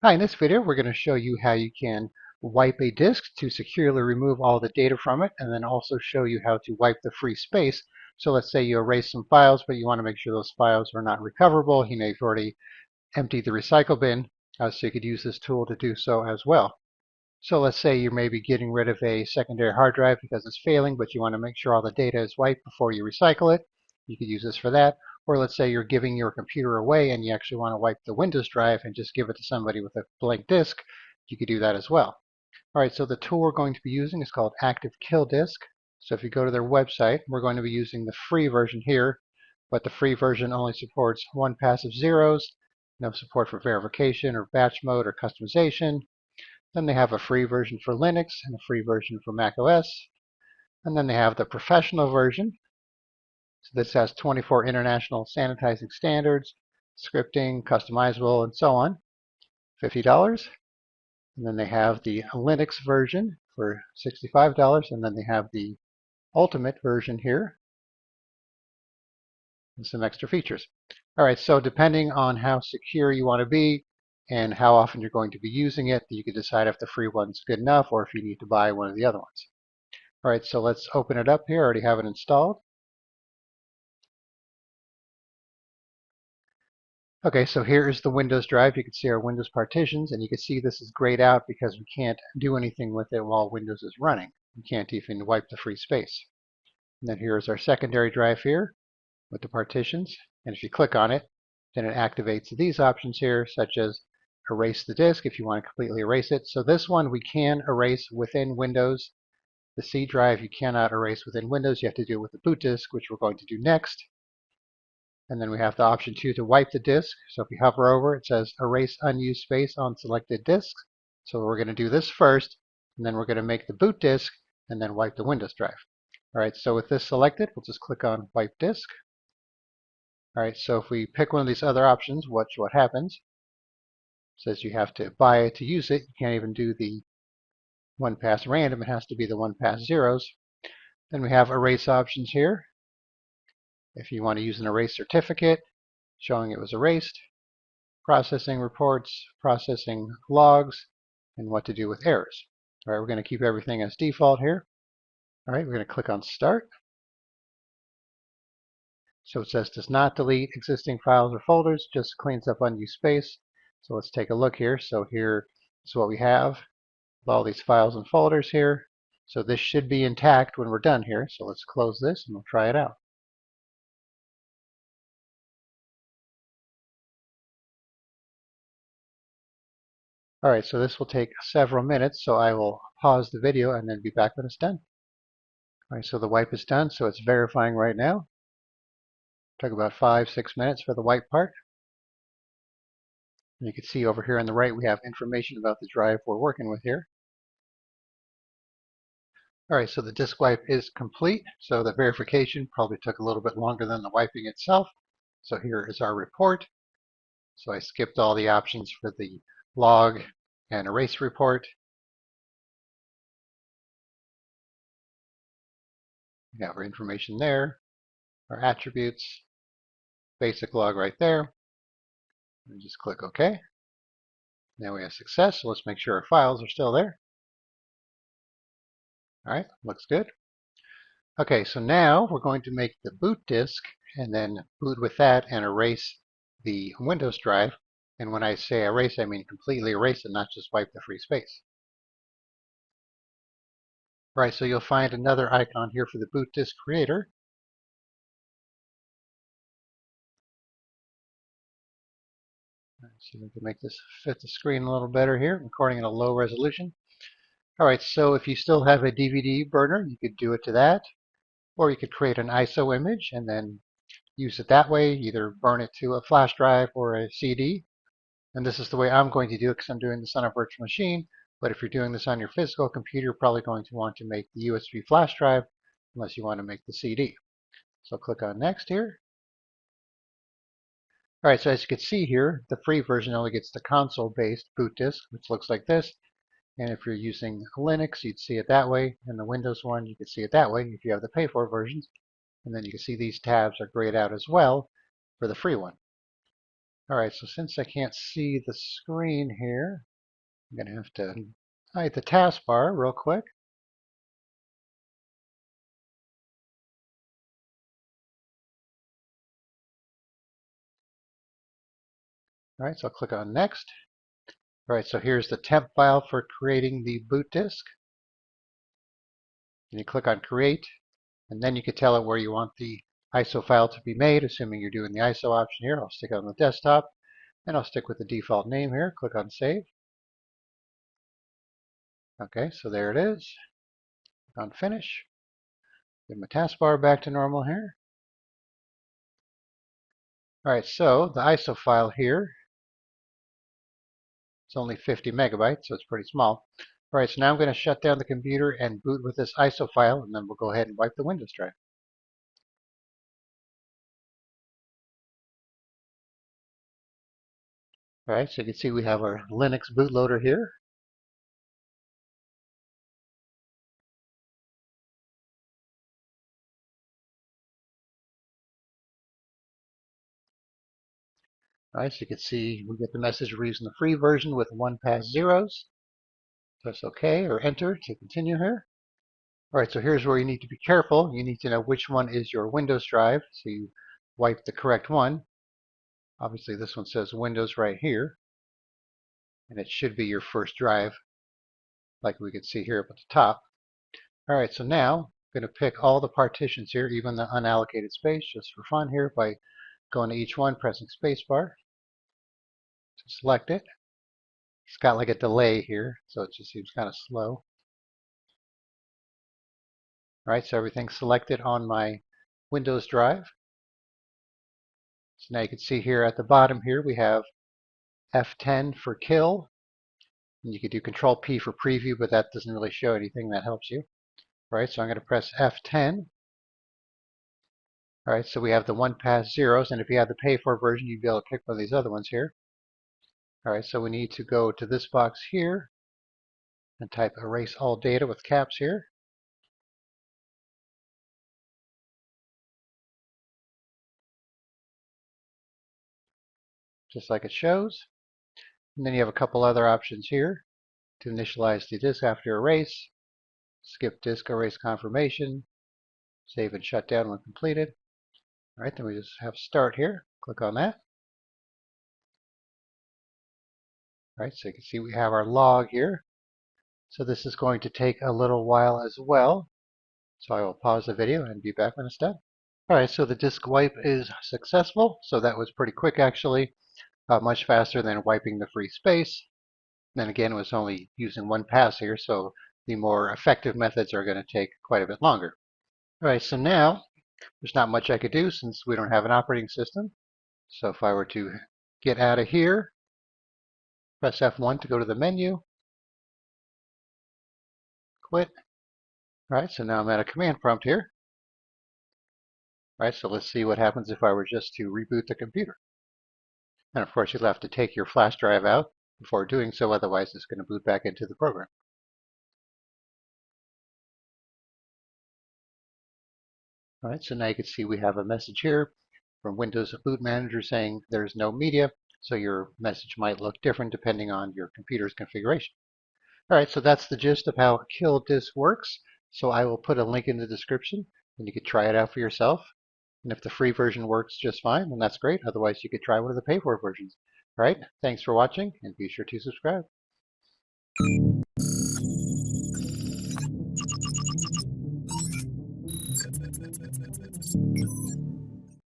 Hi, in this video we're going to show you how you can wipe a disk to securely remove all the data from it, and then also show you how to wipe the free space. So let's say you erase some files, but you want to make sure those files are not recoverable. You know, you've already emptied the recycle bin, so you could use this tool to do so as well. So let's say you're maybe getting rid of a secondary hard drive because it's failing, but you want to make sure all the data is wiped before you recycle it. You could use this for that. Or let's say you're giving your computer away and you actually want to wipe the Windows drive and just give it to somebody with a blank disk. You could do that as well. All right, so the tool we're going to be using is called Active KillDisk. So if you go to their website, we're going to be using the free version here, but the free version only supports one pass of zeros, no support for verification or batch mode or customization. Then they have a free version for Linux and a free version for macOS. And then they have the professional version. So this has 24 international sanitizing standards, scripting, customizable, and so on, $50. And then they have the Linux version for $65. And then they have the ultimate version here and some extra features. All right, so depending on how secure you want to be and how often you're going to be using it, you can decide if the free one's good enough or if you need to buy one of the other ones. All right, so let's open it up here. I already have it installed. Okay, so here is the Windows drive. You can see our Windows partitions, and you can see this is grayed out because we can't do anything with it while Windows is running. We can't even wipe the free space. And then here's our secondary drive here with the partitions. And if you click on it, then it activates these options here, such as erase the disk if you want to completely erase it. So this one we can erase within Windows. The C drive you cannot erase within Windows. You have to do it with the boot disk, which we're going to do next. And then we have the option 2 to wipe the disk. So if you hover over, it says erase unused space on selected disks. So we're going to do this first, and then we're going to make the boot disk, and then wipe the Windows drive. All right, so with this selected, we'll just click on wipe disk. All right, so if we pick one of these other options, watch what happens. It says you have to buy it to use it. You can't even do the one pass random. It has to be the one pass zeros. Then we have erase options here. If you want to use an erase certificate showing it was erased, processing reports, processing logs, and what to do with errors. All right, we're going to keep everything as default here. All right, we're going to click on Start. So it says does not delete existing files or folders, just cleans up unused space. So let's take a look here. So here is what we have with all these files and folders here. So this should be intact when we're done here. So let's close this and we'll try it out. All right, so this will take several minutes, so I will pause the video and then be back when it's done. All right, so the wipe is done, so it's verifying right now. Took about 5-6 minutes for the wipe part. And you can see over here on the right we have information about the drive we're working with here. All right, so the disk wipe is complete. So the verification probably took a little bit longer than the wiping itself. So here is our report. So I skipped all the options for the log and erase report. We have our information there, our attributes, basic log right there. And just click OK. Now we have success, so let's make sure our files are still there. All right, looks good. Okay, so now we're going to make the boot disk and then boot with that and erase the Windows drive. And when I say erase, I mean completely erase it, not just wipe the free space. All right, so you'll find another icon here for the boot disk creator. Let's see if we can make this fit the screen a little better here. I'm recording at a low resolution. All right, so if you still have a DVD burner, you could do it to that. Or you could create an ISO image and then use it that way, either burn it to a flash drive or a CD. And this is the way I'm going to do it because I'm doing this on a virtual machine. But if you're doing this on your physical computer, you're probably going to want to make the USB flash drive unless you want to make the CD. So click on Next here. All right, so as you can see here, the free version only gets the console-based boot disk, which looks like this. And if you're using Linux, you'd see it that way. And the Windows one, you could see it that way if you have the pay-for versions. And then you can see these tabs are grayed out as well for the free one. Alright, so since I can't see the screen here, I'm going to have to hide the taskbar real quick. Alright, so I'll click on Next. Alright, so here's the temp file for creating the boot disk. And you click on Create, and then you can tell it where you want the ISO file to be made, assuming you're doing the ISO option here. I'll stick it on the desktop, and I'll stick with the default name here. Click on Save. Okay, so there it is. Click on Finish. Get my taskbar back to normal here. Alright, so the ISO file here, it's only 50 megabytes, so it's pretty small. Alright, so now I'm going to shut down the computer and boot with this ISO file, and then we'll go ahead and wipe the Windows drive. Alright, so you can see we have our Linux bootloader here. Alright, so you can see we get the message we're using the free version with 1 past zeros. Press OK or Enter to continue here. Alright, so here's where you need to be careful. You need to know which one is your Windows drive, so you wipe the correct one. Obviously this one says Windows right here, and it should be your first drive, like we can see here up at the top. Alright, so now I'm going to pick all the partitions here, even the unallocated space, just for fun here, by going to each one, pressing spacebar to select it. It's got like a delay here, so it just seems kind of slow. Alright, so everything's selected on my Windows drive. So now you can see here at the bottom here we have F10 for kill. And you could do Control P for preview, but that doesn't really show anything that helps you. Alright, so I'm going to press F10. Alright, so we have the 1 past zeros, and if you have the pay for version, you'd be able to pick one of these other ones here. Alright, so we need to go to this box here and type erase all data with caps here. Just like it shows. And then you have a couple other options here to initialize the disk after erase, skip disk erase confirmation, save and shut down when completed. Alright, then we just have start here. Click on that. Alright, so you can see we have our log here. So this is going to take a little while as well. So I will pause the video and be back when it's done. Alright, so the disk wipe is successful. So that was pretty quick actually. Much faster than wiping the free space. Then again, it was only using 1 pass here, so the more effective methods are going to take quite a bit longer. Alright, so now there's not much I could do since we don't have an operating system. So if I were to get out of here, press F1 to go to the menu, quit. Alright, so now I'm at a command prompt here. Alright, so let's see what happens if I were just to reboot the computer. And of course you'll have to take your flash drive out before doing so, otherwise it's going to boot back into the program. Alright, so now you can see we have a message here from Windows Boot Manager saying there's no media, so your message might look different depending on your computer's configuration. Alright, so that's the gist of how KillDisk works. So I will put a link in the description and you can try it out for yourself. And if the free version works just fine, then that's great. Otherwise, you could try one of the pay for versions. Alright, thanks for watching and be sure to subscribe.